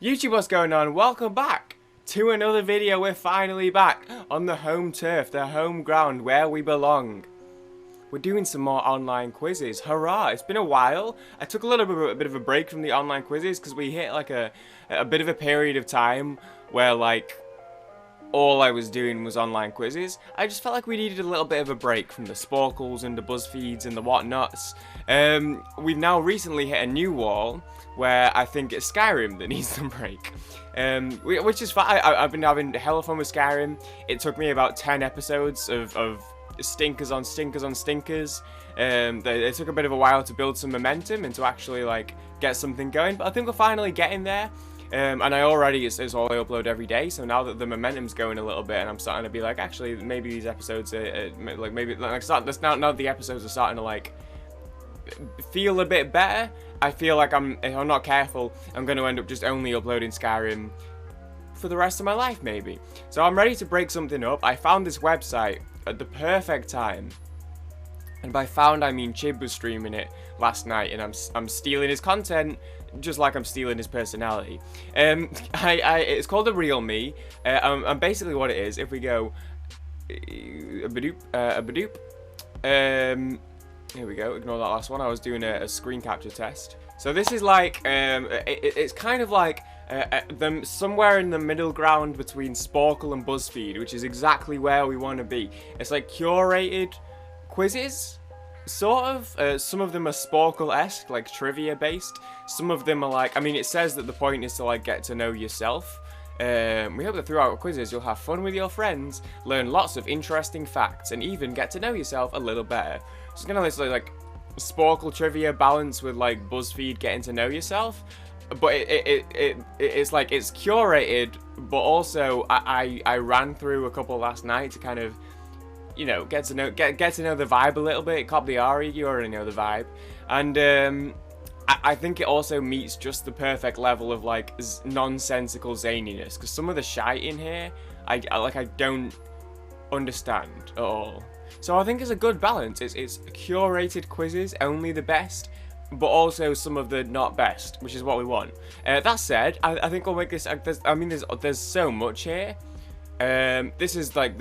YouTube, what's going on? Welcome back to another video. We're finally back on the home turf, the home ground where we belong. We're doing some more online quizzes. Hurrah! It's been a while. I took a bit of a break from the online quizzes because we hit like a bit of a period of time where like all I was doing was online quizzes. I just felt like we needed a little bit of a break from the Sporkles and the BuzzFeeds and the whatnots. We've now recently hit a new wall where I think it's Skyrim that needs a break. Which is fine. I've been having hella fun with Skyrim. It took me about 10 episodes of stinkers on stinkers on stinkers. It took a bit of a while to build some momentum and to actually like get something going, but I think we're finally getting there. And I already, it's all I upload every day, so now that the momentum's going a little bit and I'm starting to be like, actually, maybe these episodes are, now the episodes are starting to like feel a bit better. I feel like if I'm not careful, I'm going to end up just only uploading Skyrim for the rest of my life, maybe. So I'm ready to break something up. I found this website at the perfect time. And by found, I mean Chib was streaming it last night, and I'm stealing his content, just like I'm stealing his personality. It's called The Real Me, and basically what it is, if we go, here we go, ignore that last one, I was doing a screen capture test. So this is like, it's kind of like them somewhere in the middle ground between Sporkle and BuzzFeed, which is exactly where we want to be. It's like curated quizzes, sort of. Some of them are Sporkle-esque, like trivia-based. Some of them are like, I mean, it says that the point is to like get to know yourself. We hope that throughout quizzes you'll have fun with your friends, learn lots of interesting facts, and even get to know yourself a little better. So it's kind of like Sporkle trivia balance with like BuzzFeed getting to know yourself. But it's like it's curated, but also I ran through a couple last night to kind of, you know, get to know the vibe a little bit. Cop the Ari, you already know the vibe, and I think it also meets just the perfect level of like nonsensical zaniness, because some of the shite in here I don't understand at all. So I think it's a good balance. It's curated quizzes, only the best, but also some of the not best, which is what we want. That said, I think we'll make this. There's so much here. This is like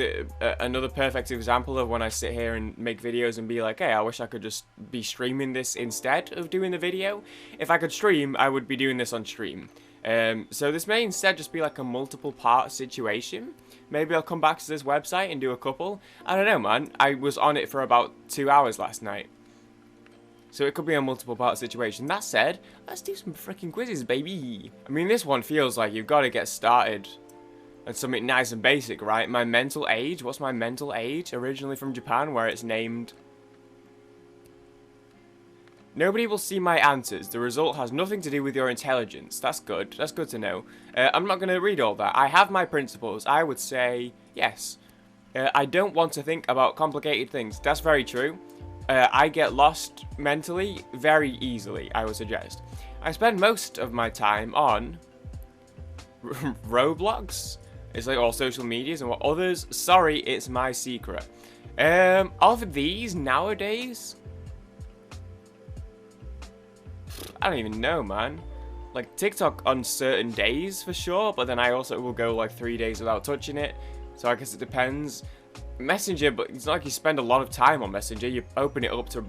another perfect example of when I sit here and make videos and be like, hey, I wish I could just be streaming this instead of doing the video. If I could stream, I would be doing this on stream. So this may instead just be like a multiple part situation. Maybe I'll come back to this website and do a couple. I don't know, man. I was on it for about 2 hours last night. So it could be a multiple part situation. That said, let's do some freaking quizzes, baby. I mean, this one feels like you've got to get started and something nice and basic, right? My mental age. What's my mental age? Originally from Japan, where it's named. Nobody will see my answers. The result has nothing to do with your intelligence. That's good. That's good to know. I'm not going to read all that. I have my principles. I would say yes. I don't want to think about complicated things. That's very true. I get lost mentally very easily, I would suggest. I spend most of my time on Roblox. It's like all social medias and what others. Sorry, it's my secret. Of these nowadays, I don't even know, man. Like TikTok on certain days for sure, but then I also will go like 3 days without touching it. So I guess it depends. Messenger, but it's not like you spend a lot of time on Messenger. You open it up to,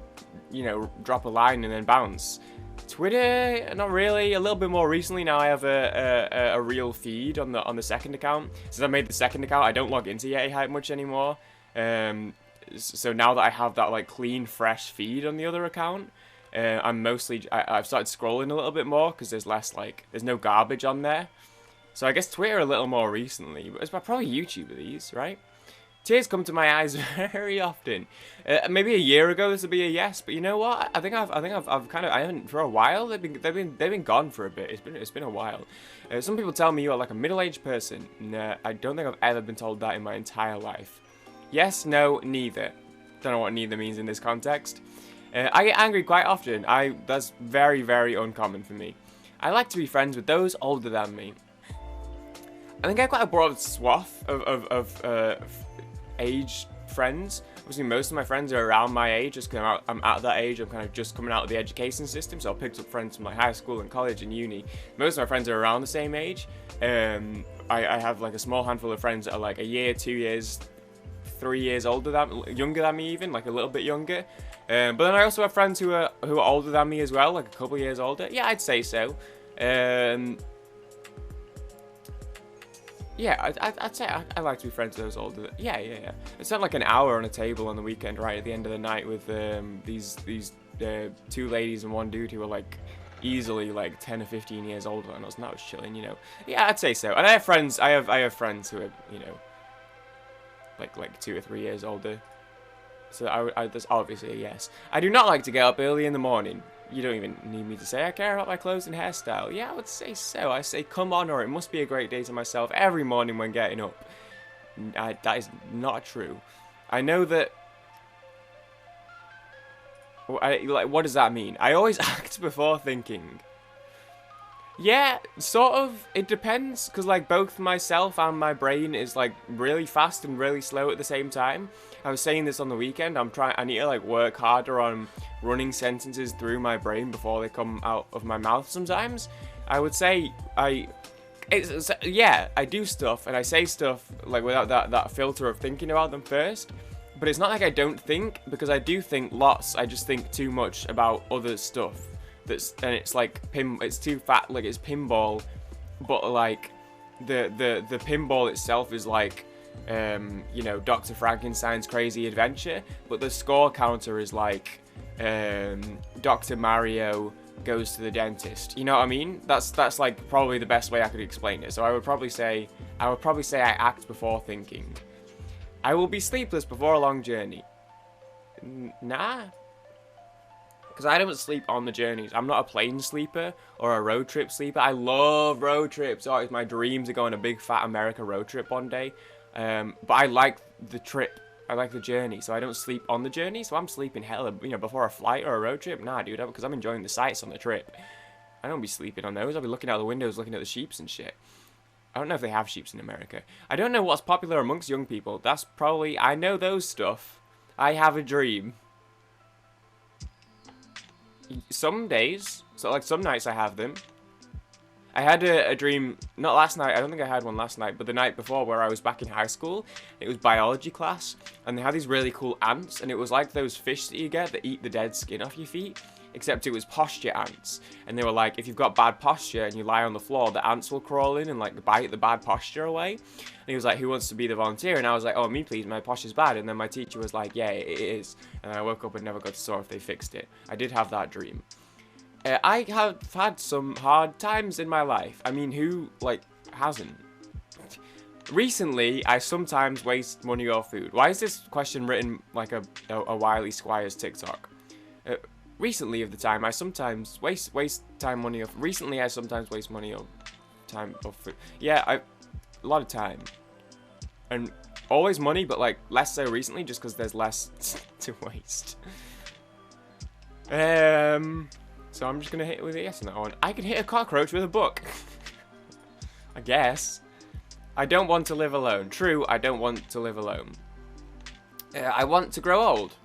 you know, drop a line and then bounce. Twitter, not really. A little bit more recently. Now I have a real feed on the second account. Since I made the second account, I don't log into Yeti hype much anymore. So now that I have that like clean, fresh feed on the other account, I've started scrolling a little bit more because there's no garbage on there. So I guess Twitter a little more recently, but it's probably YouTube of these, right? Tears come to my eyes very often. Maybe a year ago this would be a yes, but you know what? I haven't for a while. They've been gone for a bit. It's been a while. Some people tell me you are like a middle-aged person. Nah, I don't think I've ever been told that in my entire life. Yes, no, neither. Don't know what neither means in this context. I get angry quite often. That's very, very uncommon for me. I like to be friends with those older than me. I think I've got a broad swath of age friends, Obviously, most of my friends are around my age. Just I'm at that age. I'm kind of just coming out of the education system, so I picked up friends from like high school and college and uni. Most of my friends are around the same age. I have like a small handful of friends that are like a year, 2 years, 3 years younger than me, even like a little bit younger. But then I also have friends who are older than me as well, like a couple of years older. Yeah, I'd say so. Yeah, I'd say I like to be friends with those older. Yeah. It's not like an hour on a table on the weekend, right at the end of the night, with these 2 ladies and 1 dude who are like easily like 10 or 15 years older than us, and that was chilling, you know. Yeah, I'd say so. And I have friends. I have friends who are, you know, like 2 or 3 years older. So that's obviously a yes. I do not like to get up early in the morning. You don't even need me to say I care about my clothes and hairstyle. Yeah, I would say so. I say come on, or it must be a great day to myself every morning when getting up. That is not true. I know that... like, what does that mean? I always act before thinking. Yeah, sort of. It depends, because like both myself and my brain is like really fast and really slow at the same time. I was saying this on the weekend. I need to like work harder on running sentences through my brain before they come out of my mouth sometimes. I would say yeah, I do stuff and I say stuff like without that filter of thinking about them first. But it's not like I don't think, because I do think lots. I just think too much about other stuff. And it's like it's too fat, like it's pinball, but like the pinball itself is like you know, Dr. Frankenstein's Crazy Adventure, but the score counter is like Dr. Mario goes to the dentist. You know what I mean? That's like probably the best way I could explain it. So I would probably say I act before thinking. I will be sleepless before a long journey. Nah. Because I don't sleep on the journeys. I'm not a plane sleeper or a road trip sleeper. I love road trips. Oh, it's my dream to go on a big fat America road trip one day. But I like the trip. I like the journey. So I don't sleep on the journey. So I'm sleeping hella, you know, before a flight or a road trip. Nah, dude, because I'm enjoying the sights on the trip. I don't be sleeping on those. I'll be looking out the windows, looking at the sheeps and shit. I don't know if they have sheeps in America. I don't know what's popular amongst young people. That's probably... I know those stuff. I have a dream. Some days, so like some nights I have them. I had a dream, not last night, I don't think I had one last night, but the night before, where I was back in high school. It was biology class, and they had these really cool ants, and it was like those fish that you get that eat the dead skin off your feet, except it was posture ants. And they were like, if you've got bad posture and you lie on the floor, the ants will crawl in and like bite the bad posture away. And he was like, who wants to be the volunteer? And I was like, oh, me please, my posture's bad. And then my teacher was like, yeah, it is. And I woke up and never got to saw if they fixed it. I did have that dream. I have had some hard times in my life. I mean, who, like, hasn't? Recently, I sometimes waste money or food. Why is this question written like a Wiley Squires TikTok? Recently of the time, I sometimes waste time, money, or... Recently, I sometimes waste money or time or food. Yeah, a lot of time. And always money, but, like, less so recently, just because there's less to waste. So I'm just going to hit it with a yes on that one. I can hit a cockroach with a book. I guess. I don't want to live alone. True, I don't want to live alone. I want to grow old.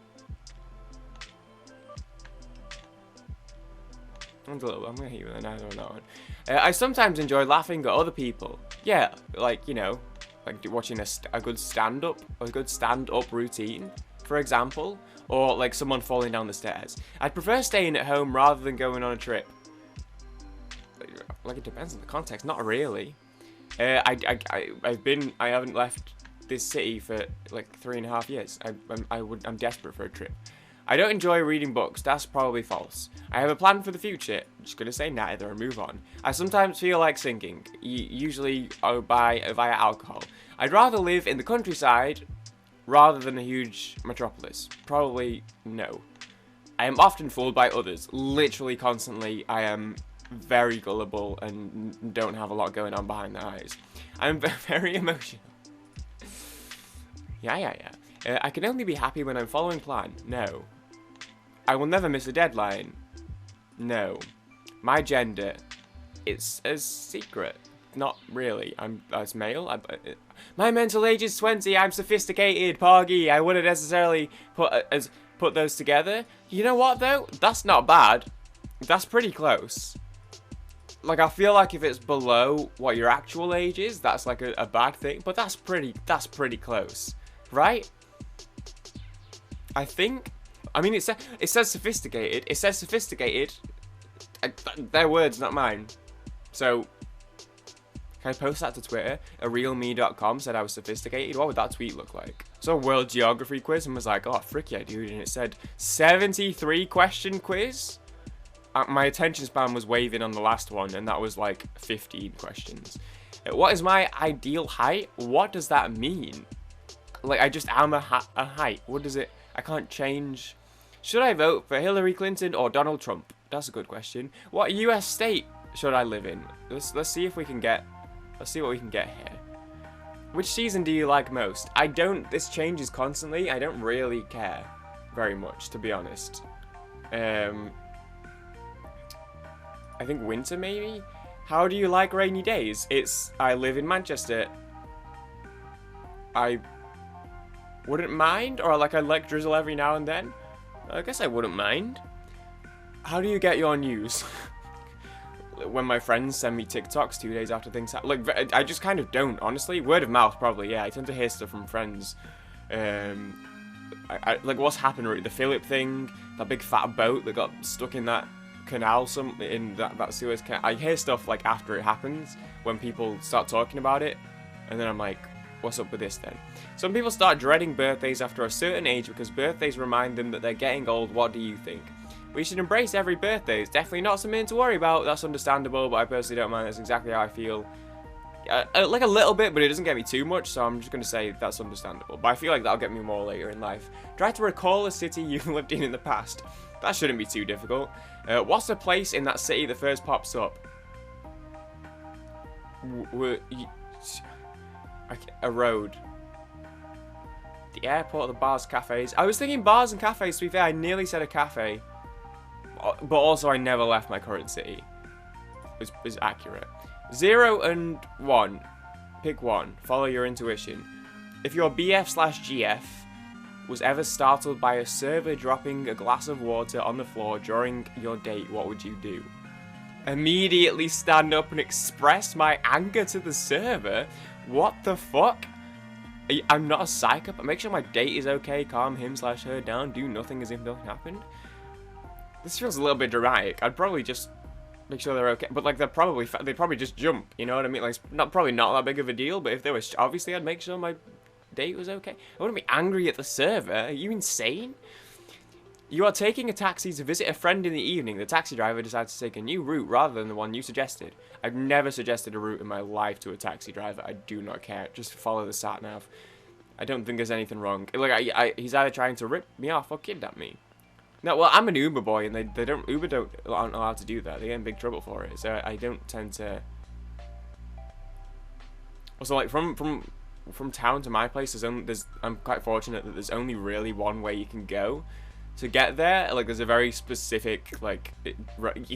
I'm going to hit you with an either on that one. I sometimes enjoy laughing at other people. Yeah, like, you know, like watching a good stand-up routine, for example. Or, like, someone falling down the stairs. I'd prefer staying at home rather than going on a trip. Like, it depends on the context. Not really. I haven't left this city for, like, 3.5 years. I'm desperate for a trip. I don't enjoy reading books. That's probably false. I have a plan for the future. I'm just gonna say neither and move on. I sometimes feel like singing. Usually via alcohol. I'd rather live in the countryside rather than a huge metropolis. Probably no. I am often fooled by others. Literally constantly. I am very gullible and don't have a lot going on behind the eyes. I'm very emotional. Yeah. I can only be happy when I'm following plan. No. I will never miss a deadline. No. My gender, it's a secret. not really. That's male. My mental age is 20. I'm sophisticated, Porgy. I wouldn't necessarily put those together. You know what though? That's not bad. That's pretty close. Like, I feel like if it's below what your actual age is, that's like a bad thing. But that's pretty close, right? I think. I mean, it says sophisticated. It says sophisticated. Their words, not mine. So, can I post that to Twitter? Arealme.com said I was sophisticated. What would that tweet look like? So, a world geography quiz and was like, oh, frick yeah, dude. And it said 73 question quiz. My attention span was waving on the last one, and that was like 15 questions. What is my ideal height? What does that mean? Like, I just am a height. What does it... I can't change... Should I vote for Hillary Clinton or Donald Trump? That's a good question. What US state should I live in? Let's see if we can get... Let's see what we can get here. Which season do you like most? I don't... This changes constantly. I don't really care very much, to be honest. I think winter, maybe? How do you like rainy days? I live in Manchester. I wouldn't mind, or like I like drizzle every now and then. I guess I wouldn't mind. How do you get your news? When my friends send me TikToks 2 days after things happen. Like, I just kind of don't, honestly. Word of mouth, probably, yeah. I tend to hear stuff from friends. Like, what's happened, the Philip thing, that big fat boat that got stuck in that canal, in that Suez Canal. I hear stuff like after it happens, when people start talking about it, and then I'm like, what's up with this then? Some people start dreading birthdays after a certain age because birthdays remind them that they're getting old. What do you think? We should embrace every birthday. It's definitely not something to worry about. That's understandable, but I personally don't mind. That's exactly how I feel. Like a little bit, but it doesn't get me too much, so I'm just going to say that's understandable. But I feel like that'll get me more later in life. Try to recall a city you've lived in the past. That shouldn't be too difficult. What's the place in that city that first pops up? A road. The airport, the bars, cafes. I was thinking bars and cafes, to be fair. I nearly said a cafe. But also, I never left my current city. Is accurate. 0 and 1. Pick one. Follow your intuition. If your BF/GF was ever startled by a server dropping a glass of water on the floor during your date, what would you do? Immediately stand up and express my anger to the server? What the fuck? I'm not a psychopath. Make sure my date is okay, calm him/her down, do nothing as if nothing happened. This feels a little bit dramatic. I'd probably just make sure they're okay. But like, they'd probably just jump, you know what I mean? Like, it's probably not that big of a deal, but if they were, obviously I'd make sure my date was okay. I wouldn't be angry at the server. Are you insane? You are taking a taxi to visit a friend in the evening. The taxi driver decides to take a new route rather than the one you suggested. I've never suggested a route in my life to a taxi driver. I do not care. Just follow the sat nav. I don't think there's anything wrong. Like, he's either trying to rip me off or kidnap me. No, well, I'm an Uber boy, and Uber aren't allowed to do that. They get in big trouble for it. So I don't tend to. Also, like from town to my place, I'm quite fortunate that there's only really one way you can go to get there. Like, there's a very specific, like,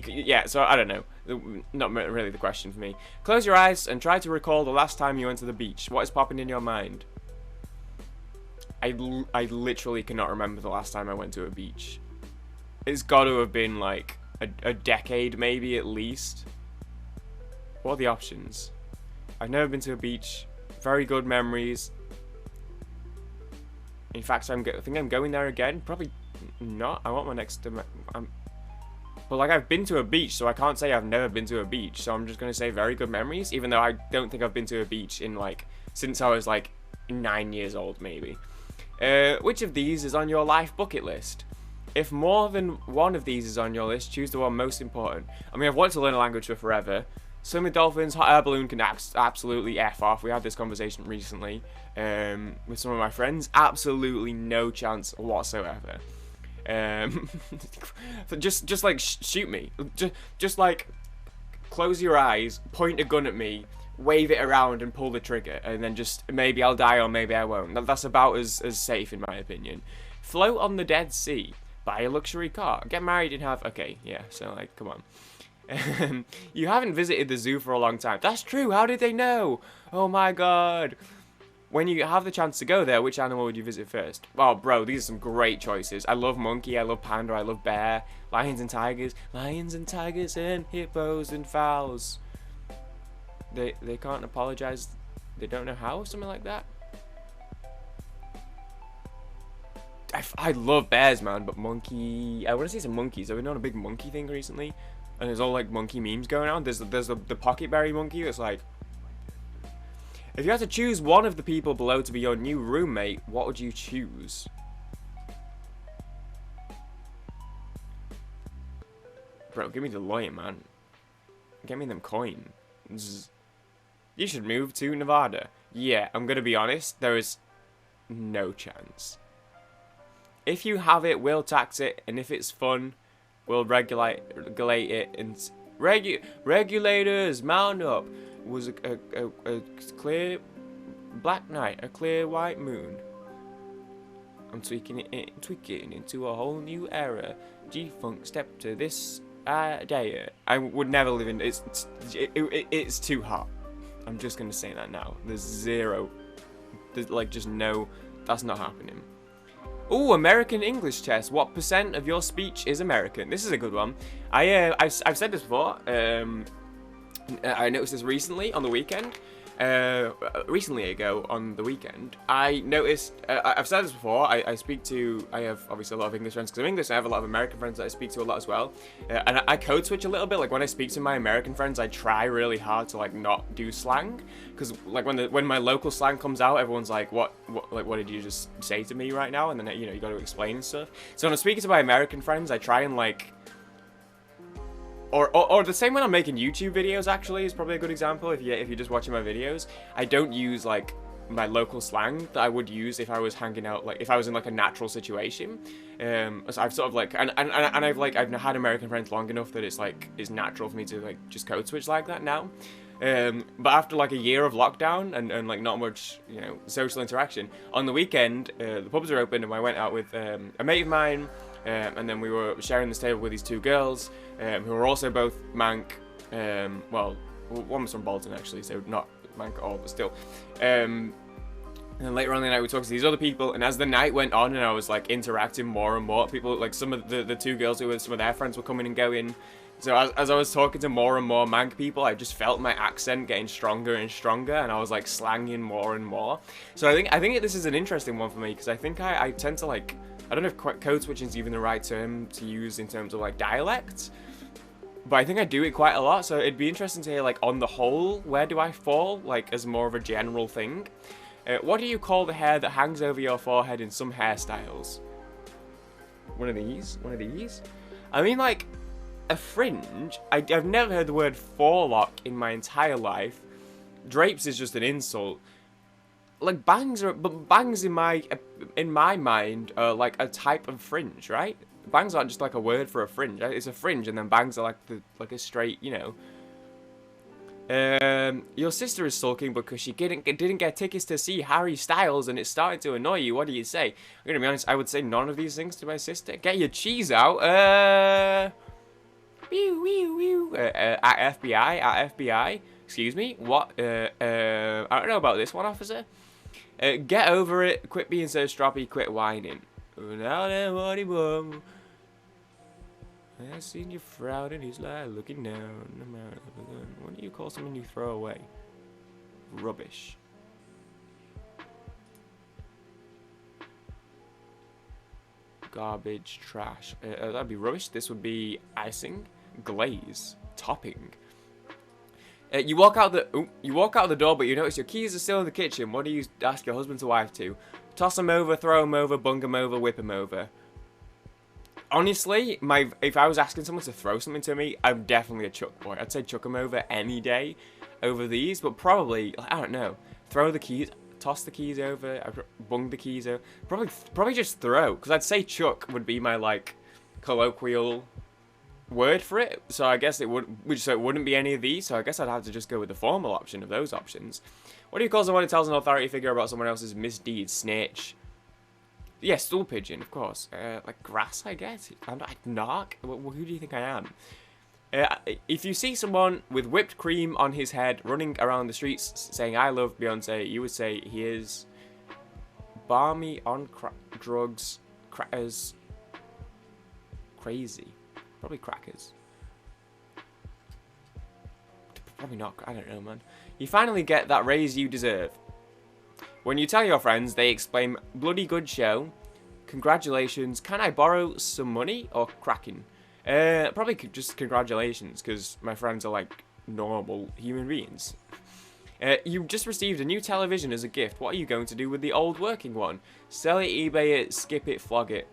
yeah. So I don't know. Not really the question for me. Close your eyes and try to recall the last time you went to the beach. What is popping in your mind? I literally cannot remember the last time I went to a beach. It's got to have been like a decade, maybe at least. What are the options? I've never been to a beach. Very good memories. In fact, I think I'm going there again. Probably not. I want my next. But like, I've been to a beach, so I can't say I've never been to a beach. So I'm just gonna say very good memories, even though I don't think I've been to a beach in like since I was like 9 years old, maybe. Which of these is on your life bucket list? If more than one of these is on your list, choose the one most important. I mean, I've wanted to learn a language for forever. Swim with dolphins, hot air balloon can absolutely F off. We had this conversation recently with some of my friends. Absolutely no chance whatsoever. Just like, shoot me. Just like, close your eyes, point a gun at me, wave it around and pull the trigger. And then just, maybe I'll die or maybe I won't. That's about as safe in my opinion. Float on the Dead Sea. Buy a luxury car. Get married and have... Okay, yeah, so like, come on. You haven't visited the zoo for a long time. That's true. How did they know? Oh my god. When you have the chance to go there, which animal would you visit first? Oh, bro, these are some great choices. I love monkey, I love panda, I love bear, lions and tigers and hippos and fowls. They can't apologize. They don't know how, something like that. I love bears, man, but monkey. I want to see some monkeys. I've been on a big monkey thing recently, and there's all like monkey memes going on. There's the pocketberry monkey that's like, if you had to choose one of the people below to be your new roommate, what would you choose? Bro, give me the lawyer, man. Get me them coins. You should move to Nevada. Yeah, I'm gonna be honest, there is no chance. If you have it, we'll tax it, and if it's fun, we'll regulate it. And regulators, mount up. Was a clear black night, a clear white moon. I'm tweaking into a whole new era. G-Funk step to this day. I would never live in it's too hot. I'm just gonna say that now. There's like just no, that's not happening. Ooh, American English test. What % of your speech is American? This is a good one. I've said this before. I noticed this recently on the weekend. Recently ago on the weekend, I noticed, I've said this before, I have obviously a lot of English friends because I'm English, and I have a lot of American friends that I speak to a lot as well, and I code switch a little bit. Like when I speak to my American friends, I try really hard to like not do slang, because like when my local slang comes out, everyone's like, what did you just say to me right now? And then, you know, you got to explain and stuff. So when I'm speaking to my American friends, I try and like, or the same when I'm making YouTube videos, actually, is probably a good example. If you're just watching my videos, I don't use like my local slang that I would use if I was hanging out, like if I was in like a natural situation. So I've sort of like, and I've had American friends long enough that it's natural for me to like just code switch like that now. But after like a year of lockdown and like not much, you know, social interaction, on the weekend, the pubs were open and I went out with a mate of mine. And then we were sharing this table with these two girls who were also both Manc. Well, one was from Bolton actually, so not Manc at all, but still. And then later on in the night we talked to these other people, and as the night went on and I was like interacting more and more, people, like some of the two girls who were some of their friends were coming and going. So as I was talking to more and more Manc people, I just felt my accent getting stronger and stronger, and I was like slanging more and more. So I think this is an interesting one for me, because I think I tend to like, I don't know if code switching is even the right term to use in terms of like dialects, but I think I do it quite a lot. So it'd be interesting to hear, like, on the whole, where do I fall, like as more of a general thing? What do you call the hair that hangs over your forehead in some hairstyles? One of these? One of these? I mean, like, a fringe? I've never heard the word forelock in my entire life. Drapes is just an insult. Like, bangs in my mind are like a type of fringe, right? Bangs aren't just like a word for a fringe. Right? It's a fringe, and then bangs are like a straight, you know. Your sister is sulking because she didn't get tickets to see Harry Styles, and it's starting to annoy you. What do you say? I'm gonna be honest. I would say none of these things to my sister. Get your cheese out. At FBI. Excuse me. What? I don't know about this one, officer. Get over it. Quit being so stroppy. Quit whining. Now then, what he won. I seen you frowning. He's like looking down. What do you call something you throw away? Rubbish. Garbage, trash. That'd be rubbish. This would be icing, glaze, topping. You walk out the door, but you notice your keys are still in the kitchen. What do you ask your husband or wife to? Toss them over, throw them over, bung them over, whip them over. Honestly, if I was asking someone to throw something to me, I'm definitely a chuck boy. I'd say chuck them over any day over these, but probably, I don't know, throw the keys, toss the keys over, bung the keys over. Probably just throw, because I'd say chuck would be my like colloquial word for it, so I guess it wouldn't be any of these, so I guess I'd have to just go with the formal option of those options. What do you call someone who tells an authority figure about someone else's misdeeds? Snitch. Yeah, stool pigeon, of course. Like grass, I guess. I'm not narc. Who do you think I am? If you see someone with whipped cream on his head running around the streets saying "I love Beyonce," you would say he is balmy on drugs, crackers, crazy, probably crackers. Probably not. I don't know, man. You finally get that raise you deserve. When you tell your friends, they exclaim, "Bloody good show. Congratulations. Can I borrow some money?" Or cracking. Probably just congratulations, because my friends are like normal human beings. You just received a new television as a gift. What are you going to do with the old working one? Sell it, eBay it, skip it, flog it.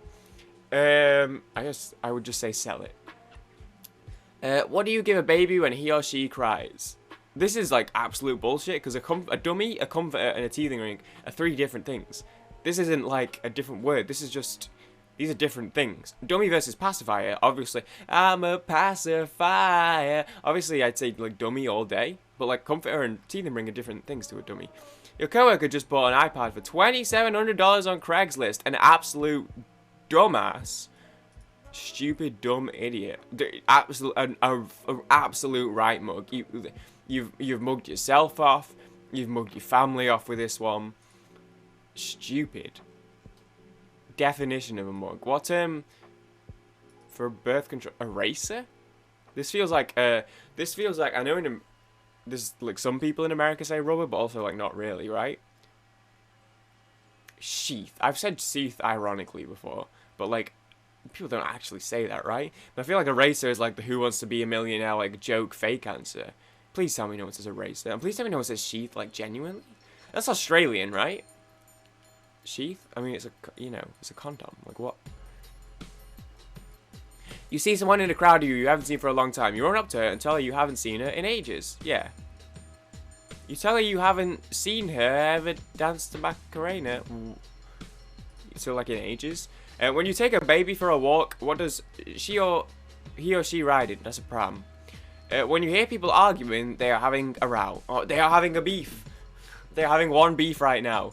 I guess I would just say sell it. What do you give a baby when he or she cries? This is like absolute bullshit, because a dummy, a comforter, and a teething ring are 3 different things. This isn't like a different word. This is just... These are different things. Dummy versus pacifier, obviously. I'm a pacifier. Obviously, I'd say like dummy all day. But like comforter and teething ring are different things to a dummy. Your coworker just bought an iPad for $2,700 on Craigslist. An absolute dumbass. Stupid, dumb idiot. Absolute, absolute right mug. You've mugged yourself off. You've mugged your family off with this one. Stupid. Definition of a mug. What for birth control eraser? This feels like I know there's like some people in America say rubber, but also like not really, right? Sheath. I've said sheath ironically before, but like people don't actually say that, right? But I feel like eraser is like the Who Wants to Be a Millionaire like joke fake answer. Please tell me no one says eraser, and please tell me no one says sheath like genuinely. That's Australian, right? Sheath? I mean, it's a condom. Like, what? You see someone in a crowd you haven't seen for a long time. You run up to her and tell her you haven't seen her in ages. Yeah. You tell her you haven't seen her ever dance to Macarena. So, like, in ages. When you take a baby for a walk, what does he or she ride in? That's a pram. When you hear people arguing, they are having a row. Or they are having a beef. They are having one beef right now.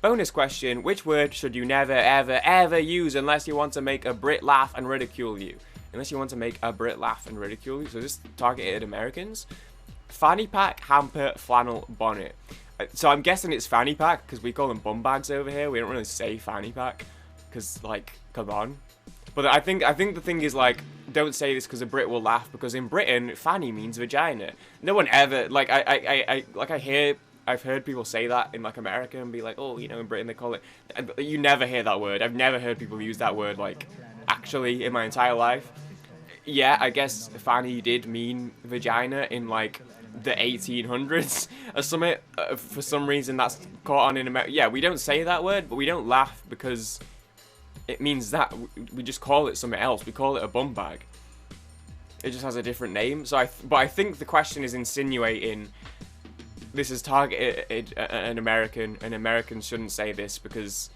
Bonus question, which word should you never, ever, ever use unless you want to make a Brit laugh and ridicule you? Unless you want to make a Brit laugh and ridicule you. So this targeted Americans. Fanny pack, hamper, flannel, bonnet. So I'm guessing it's fanny pack, because we call them bum bags over here. We don't really say fanny pack, because, like, come on. But I think the thing is, like, don't say this because a Brit will laugh, because in Britain, fanny means vagina. No one ever, like, I've heard people say that in like America and be like, oh, you know, in Britain they call it. You never hear that word. I've never heard people use that word like actually in my entire life. Yeah, I guess fanny did mean vagina in like the 1800s or something. For some reason that's caught on in America. Yeah, we don't say that word, but we don't laugh because it means that. We just call it something else. We call it a bum bag. It just has a different name. So but I think the question is insinuating this is targeted an American, and Americans shouldn't say this because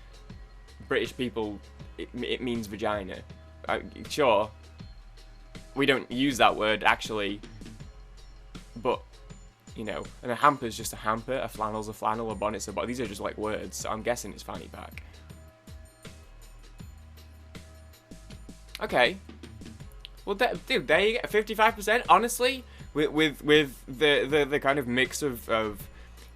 British people, it means vagina. Sure, we don't use that word actually, but, you know, and a hamper's just a hamper, a flannel's a flannel, a bonnet's a bonnet. These are just like words, so I'm guessing it's fanny pack. Okay. Well, dude, there you go, 55%, honestly. With the kind of mix of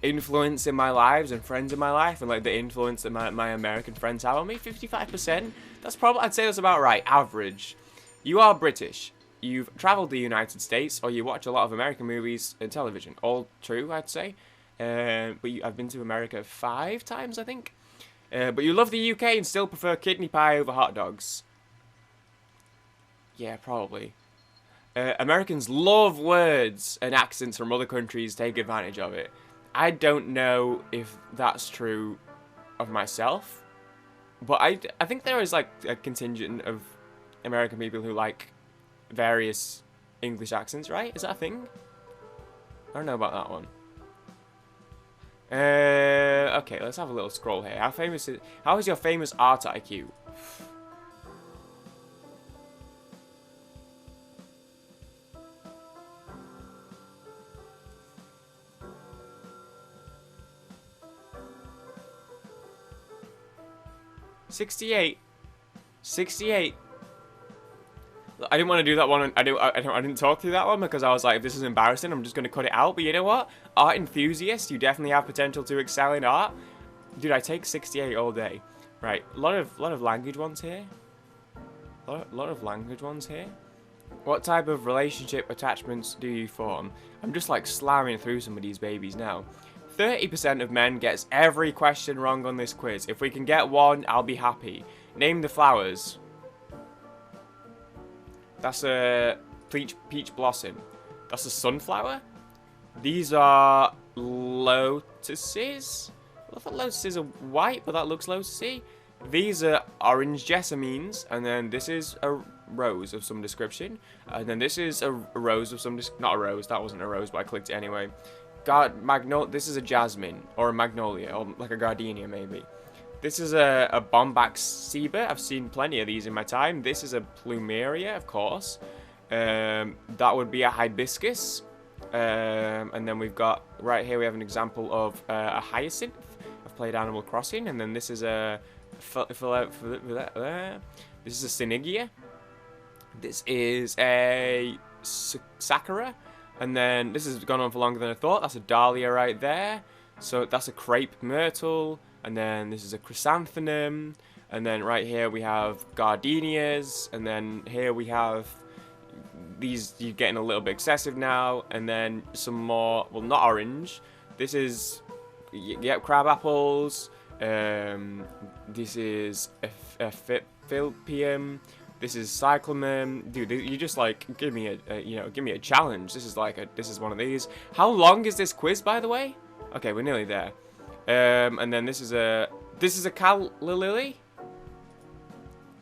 influence in my lives and friends in my life, and like the influence that my American friends have on me, 55%. That's probably, I'd say that's about right, average. You are British. You've travelled the United States, or you watch a lot of American movies and television. All true, I'd say. But I've been to America 5 times, I think. But you love the UK and still prefer kidney pie over hot dogs. Yeah, probably. Americans love words and accents from other countries, take advantage of it. I don't know if that's true of myself, but I think there is like a contingent of American people who like various English accents, right? Is that a thing? I don't know about that one. Okay, let's have a little scroll here. How is your famous art IQ? 68. 68. I didn't want to do that one. I didn't talk through that one because I was like, if this is embarrassing, I'm just going to cut it out. But you know what? Art enthusiast, you definitely have potential to excel in art. Dude, I take 68 all day. Right, a lot of language ones here. Lot of language ones here. What type of relationship attachments do you form? I'm just like slamming through some of these babies now. 30% of men gets every question wrong on this quiz. If we can get one, I'll be happy. Name the flowers. That's a peach blossom. That's a sunflower. These are lotuses. I thought lotuses are white, but that looks lotusy. These are orange jessamines, and then this is a rose of some description, and then this is a rose of some not a rose. That wasn't a rose, but I clicked it anyway. This is a jasmine or a magnolia, or like a gardenia maybe. This is a bombax ceiba. I've seen plenty of these in my time. This is a plumeria, of course. That would be a hibiscus. And then we've got, right here we have an example of a hyacinth. I've played Animal Crossing. And then this is a syzygia. This is a sakura. And then this has gone on for longer than I thought. That's a dahlia right there. So that's a crepe myrtle. And then this is a chrysanthemum. And then right here we have gardenias. And then here we have these, you're getting a little bit excessive now. And then some more, well, not orange. This is, yep, crab apples. This is a philpium. This is cyclamen. Dude, you just like give me a challenge. This is like this is one of these. How long is this quiz, by the way? Okay, we're nearly there. And then this is a calla lily.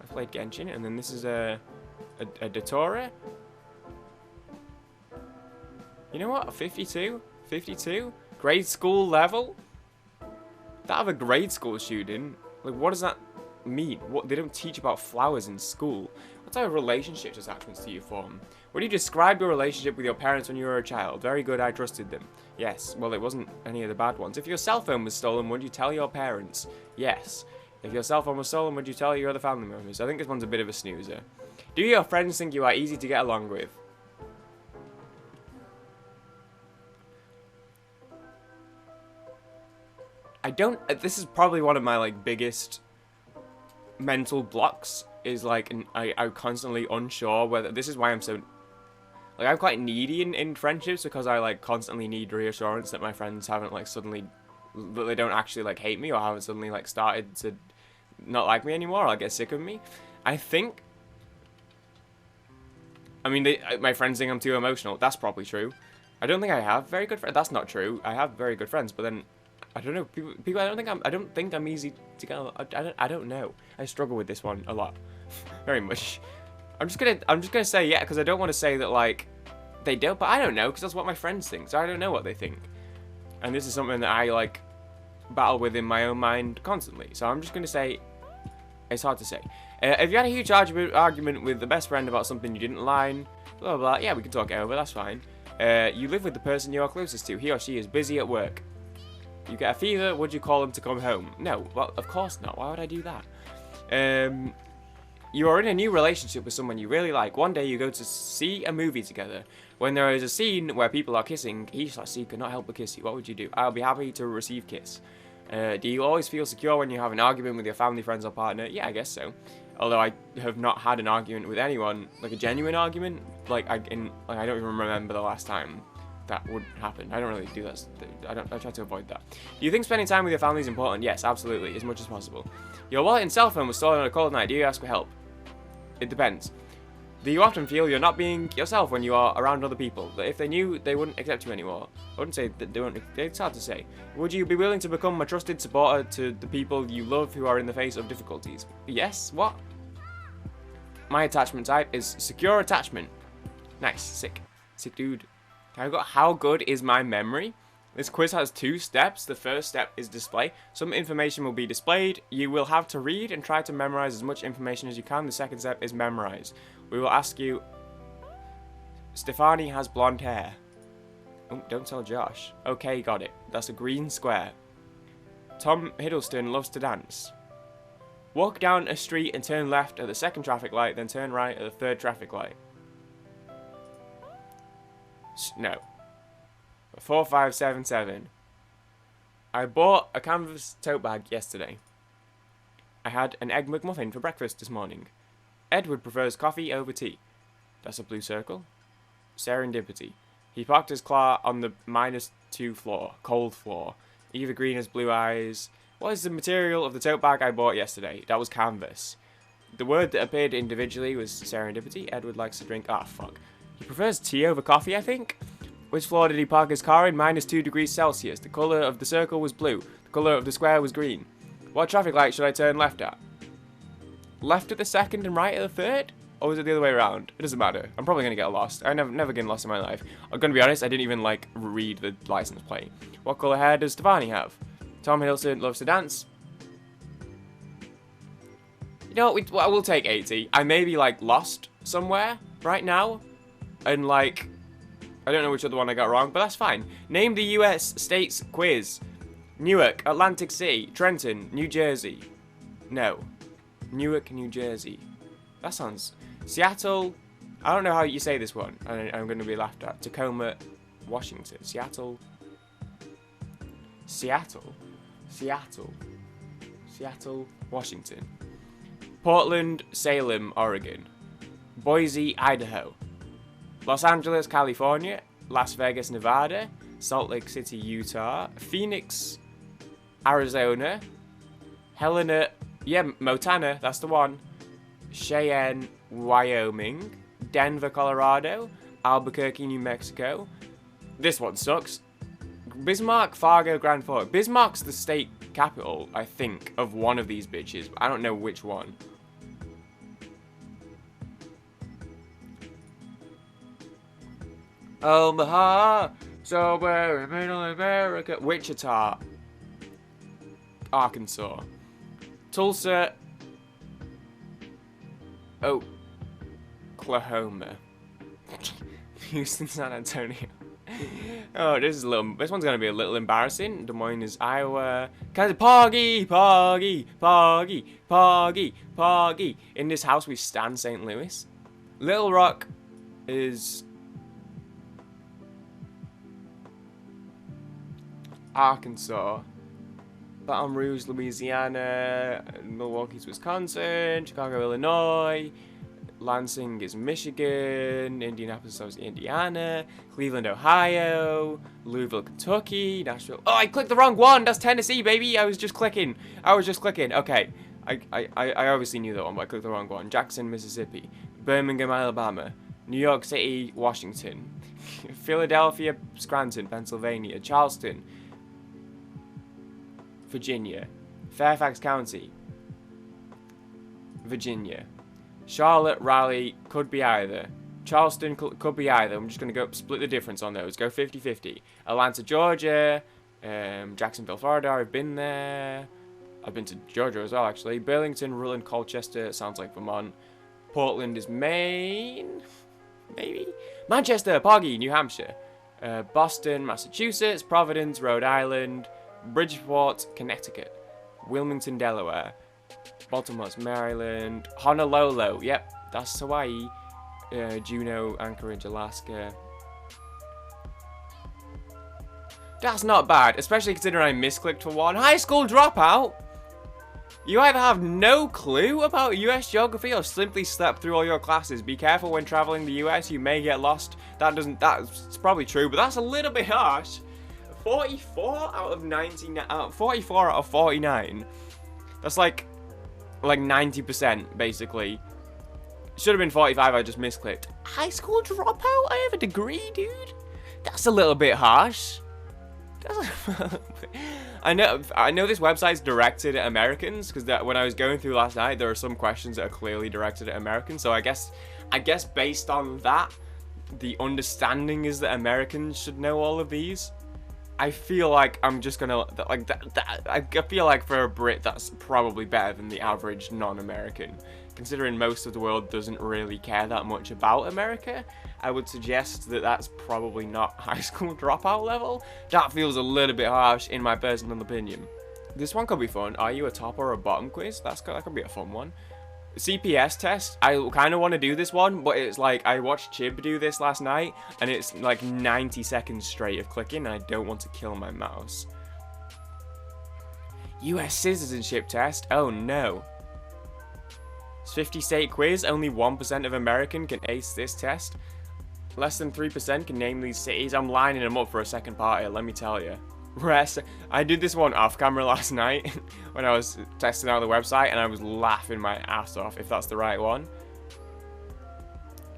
I played Genshin, and then this is a datora. You know what? 52, grade school level. That have a grade school student. Like, what does that mean? What, they don't teach about flowers in school. What type of relationships attachments do you form? Would you describe your relationship with your parents when you were a child? Very good, I trusted them. Yes, well, it wasn't any of the bad ones. If your cell phone was stolen, would you tell your parents? Yes. If your cell phone was stolen, would you tell your other family members? I think this one's a bit of a snoozer. Do your friends think you are easy to get along with? I don't. This is probably one of my like biggest mental blocks. Is like I'm constantly unsure whether this is why I'm so. Like, I'm quite needy in friendships because I like constantly need reassurance that my friends haven't like suddenly, that they don't actually like hate me or haven't suddenly like started to not like me anymore or get sick of me. I think. I mean, my friends think I'm too emotional. That's probably true. I don't think I have very good friends. That's not true. I have very good friends, but then. I don't know. People. I don't think I'm easy to get. I don't know. I struggle with this one a lot, very much. I'm just gonna say yeah because I don't want to say that like they don't, but I don't know because that's what my friends think. So I don't know what they think, and this is something that I like battle with in my own mind constantly. So I'm just gonna say it's hard to say. If you had a huge argument with the best friend about something you didn't like, blah blah blah, yeah, we can talk it over. That's fine. You live with the person you are closest to. He or she is busy at work. You get a fever, would you call him to come home? No, well, of course not. Why would I do that? You are in a new relationship with someone you really like. One day you go to see a movie together. When there is a scene where people are kissing, he could not help but kiss you. What would you do? I'll be happy to receive kiss. Do you always feel secure when you have an argument with your family, friends, or partner? Yeah, I guess so. Although I have not had an argument with anyone, like a genuine argument. Like I don't even remember the last time that would happen. I don't really do that. I try to avoid that. Do you think spending time with your family is important? Yes, absolutely, as much as possible. Your wallet and cell phone was stolen on a cold night. Do you ask for help? It depends. Do you often feel you're not being yourself when you are around other people? That if they knew, they wouldn't accept you anymore? I wouldn't say that they wouldn't. It's hard to say. Would you be willing to become a trusted supporter to the people you love who are in the face of difficulties? Yes. What? My attachment type is secure attachment. Nice. Sick. Sick dude. How good is my memory? This quiz has 2 steps. The first step is display. Some information will be displayed. You will have to read and try to memorize as much information as you can. The second step is memorize. We will ask you, Stefani has blonde hair. Oh, don't tell Josh. Okay, got it. That's a green square. Tom Hiddleston loves to dance. Walk down a street and turn left at the second traffic light, then turn right at the third traffic light. No. 4577. I bought a canvas tote bag yesterday. I had an egg McMuffin for breakfast this morning. Edward prefers coffee over tea. That's a blue circle. Serendipity. He parked his car on the -2 floor, cold floor. Eva Green has blue eyes. What is the material of the tote bag I bought yesterday? That was canvas. The word that appeared individually was serendipity. Edward likes to drink. Ah, fuck. He prefers tea over coffee, I think. Which floor did he park his car in? -2 degrees Celsius. The colour of the circle was blue. The colour of the square was green. What traffic light should I turn left at? Left at the second and right at the third? Or is it the other way around? It doesn't matter. I'm probably going to get lost. I never get lost in my life. I'm going to be honest, I didn't even, read the license plate. What colour hair does Stefani have? Tom Hiddleston loves to dance. You know what, we'll take 80. I may be, lost somewhere right now. And, I don't know which other one I got wrong, but that's fine. Name the US states quiz. Newark, Atlantic City, Trenton, New Jersey. No. Newark, New Jersey. That sounds... Seattle. I don't know how you say this one. I'm going to be laughed at. Tacoma, Washington. Seattle. Seattle. Seattle. Seattle, Washington. Portland, Salem, Oregon. Boise, Idaho. Los Angeles, California. Las Vegas, Nevada. Salt Lake City, Utah. Phoenix, Arizona. Helena, yeah, Montana, that's the one. Cheyenne, Wyoming. Denver, Colorado. Albuquerque, New Mexico. This one sucks. Bismarck, Fargo, Grand Forks. Bismarck's the state capital, I think, of one of these bitches. I don't know which one. Omaha, somewhere in Middle America. Wichita, Arkansas. Tulsa, Oklahoma. Houston, San Antonio. Oh, this one's gonna be a little embarrassing. Des Moines is Iowa. Kansas, Poggy. In this house we stand St. Louis. Little Rock is Arkansas. Baton Rouge, Louisiana. Milwaukee's Wisconsin. Chicago, Illinois. Lansing is Michigan. Indianapolis is Indiana. Cleveland, Ohio. Louisville, Kentucky. Nashville. Oh, I clicked the wrong one. That's Tennessee, baby. I was just clicking. Okay. I obviously knew that one, but I clicked the wrong one. Jackson, Mississippi. Birmingham, Alabama. New York City, Washington. Philadelphia, Scranton, Pennsylvania. Charleston, Virginia. Fairfax County, Virginia. Charlotte, Raleigh, could be either. Charleston, could be either. I'm just going to go split the difference on those. Go 50-50. Atlanta, Georgia. Jacksonville, Florida. I've been there. I've been to Georgia as well, actually. Burlington, Rutland, Colchester. Sounds like Vermont. Portland is Maine. Maybe. Manchester, Poggy, New Hampshire. Boston, Massachusetts. Providence, Rhode Island. Bridgeport, Connecticut. Wilmington, Delaware. Baltimore's Maryland. Honolulu, yep, that's Hawaii. Juneau, Anchorage, Alaska. That's not bad, especially considering I misclicked for one. High school dropout? You either have no clue about US geography or simply slept through all your classes. Be careful when traveling the US, you may get lost. That's probably true, but that's a little bit harsh. 44 out of 99, 44 out of 49. That's like 90% basically. Should have been 45, I just misclicked. High school dropout? I have a degree, dude. That's a little bit harsh. I know this website's directed at Americans, because when I was going through last night, there are some questions that are clearly directed at Americans. So I guess based on that, the understanding is that Americans should know all of these. I feel like I'm just gonna I feel like for a Brit that's probably better than the average non-American. Considering most of the world doesn't really care that much about America, I would suggest that that's probably not high school dropout level. That feels a little bit harsh in my personal opinion. This one could be fun. Are you a top or a bottom quiz? That could be a fun one. CPS test. I kind of want to do this one, but it's like I watched Chib do this last night, and it's like 90 seconds straight of clicking, and I don't want to kill my mouse. US citizenship test. Oh no. It's 50 state quiz. Only 1% of American can ace this test. Less than 3% can name these cities. I'm lining them up for a second part here, let me tell you. I did this one off camera last night when I was testing out the website, and I was laughing my ass off, if that's the right one.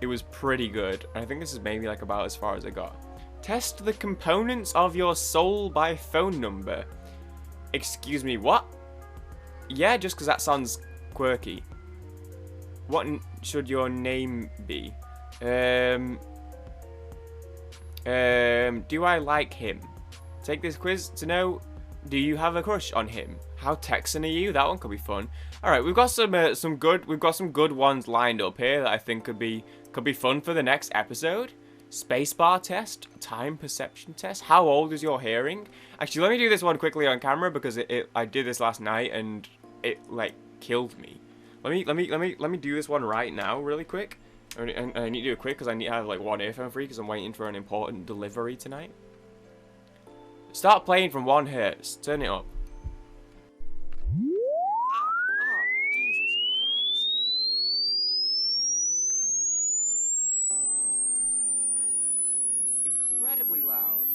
It was pretty good. I think this is maybe like about as far as I got. Test the components of your soul by phone number. Excuse me, what? Yeah, just because that sounds quirky. What should your name be? Do I like him? Take this quiz to know, do you have a crush on him? How Texan are you? That one could be fun. All right, we've got some good ones lined up here that I think could be fun for the next episode. Spacebar test, time perception test. How old is your hearing? Actually, let me do this one quickly on camera because I did this last night and it like killed me. Let me do this one right now, really quick. And I need to do it quick because I need to have like one earphone free because I'm waiting for an important delivery tonight. Start playing from 1 hertz. Turn it up. Oh, Jesus Christ. Incredibly loud.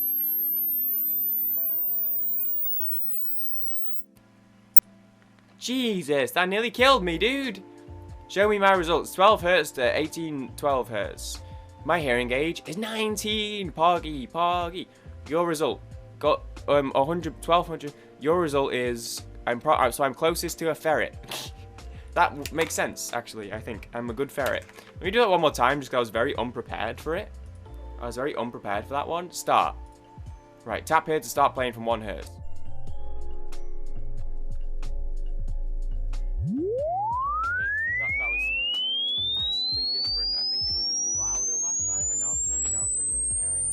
Jesus, that nearly killed me, dude. Show me my results. 12 hertz to 12 hertz. My hearing gauge is 19. Poggy. Your result. Got 1200. Your result is I'm closest to a ferret. That makes sense, actually. I think I'm a good ferret. Let me do that one more time, just because I was very unprepared for it. I was very unprepared for that one. Start. Right, tap here to start playing from 1 hertz. That was vastly different. I think it was just louder last time, and now I've turned it down so I couldn't hear it.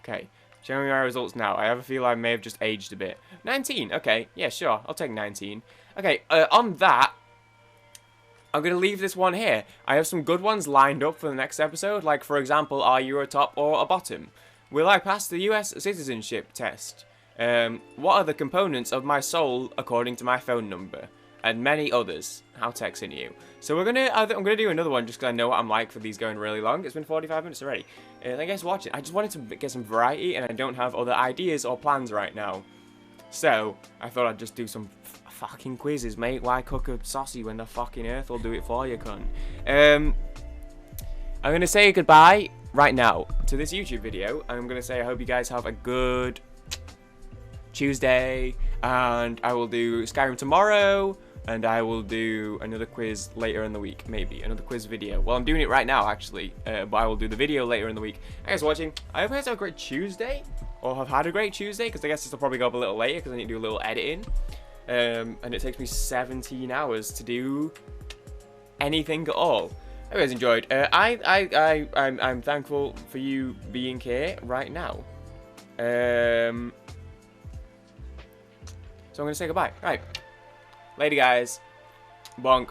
Okay, showing me my results now. I have a feel I may have just aged a bit. 19, okay, yeah, sure, I'll take 19. Okay, on that, I'm going to leave this one here. I have some good ones lined up for the next episode, like, for example, are you a top or a bottom? Will I pass the US citizenship test? What are the components of my soul according to my phone number? And many others. How Texan are you? So I'm gonna do another one just because I know what I'm like for these going really long. It's been 45 minutes already. Thank you guys for watching. I just wanted to get some variety, and I don't have other ideas or plans right now. So I thought I'd just do some fucking quizzes, mate. Why cook a saucy when the fucking earth will do it for you, cunt? I'm gonna say goodbye right now to this YouTube video. I'm gonna say I hope you guys have a good Tuesday, and I will do Skyrim tomorrow. And I will do another quiz later in the week, maybe. Another quiz video. Well, I'm doing it right now, actually. But I will do the video later in the week. Thanks for watching. I hope you guys have a great Tuesday. Or have had a great Tuesday. Because I guess this will probably go up a little later. Because I need to do a little editing. And it takes me 17 hours to do anything at all. I hope you guys enjoyed. I'm thankful for you being here right now. So I'm going to say goodbye. Right. Later, guys. Bonk.